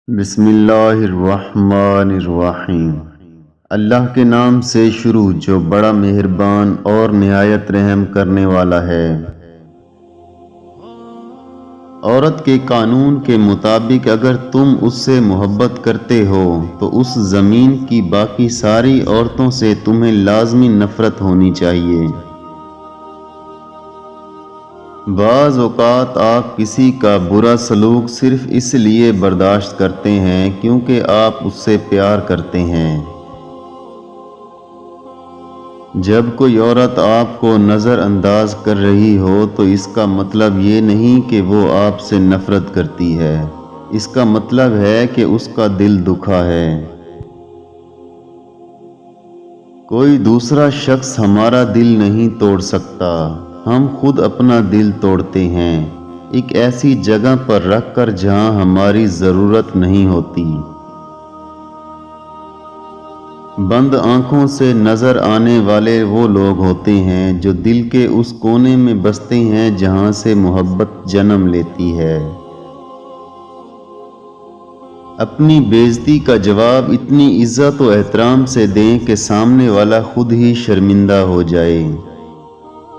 بسم اللہ الرحمن الرحیم۔ اللہ کے نام سے شروع جو بڑا مہربان اور نہایت رحم کرنے والا ہے۔ عورت کے قانون کے مطابق اگر تم اس سے محبت کرتے ہو تو اس زمین کی باقی ساری عورتوں سے تمہیں لازمی نفرت ہونی چاہیے۔ بعض اوقات آپ کسی کا برا سلوک صرف اس لیے برداشت کرتے ہیں کیونکہ آپ اس سے پیار کرتے ہیں۔ جب کوئی عورت آپ کو نظر انداز کر رہی ہو تو اس کا مطلب یہ نہیں کہ وہ آپ سے نفرت کرتی ہے، اس کا مطلب ہے کہ اس کا دل دکھا ہے۔ کوئی دوسرا شخص ہمارا دل نہیں توڑ سکتا، ہم خود اپنا دل توڑتے ہیں، ایک ایسی جگہ پر رکھ کر جہاں ہماری ضرورت نہیں ہوتی۔ بند آنکھوں سے نظر آنے والے وہ لوگ ہوتے ہیں جو دل کے اس کونے میں بستے ہیں جہاں سے محبت جنم لیتی ہے۔ اپنی بے عزتی کا جواب اتنی عزت و احترام سے دیں کہ سامنے والا خود ہی شرمندہ ہو جائے۔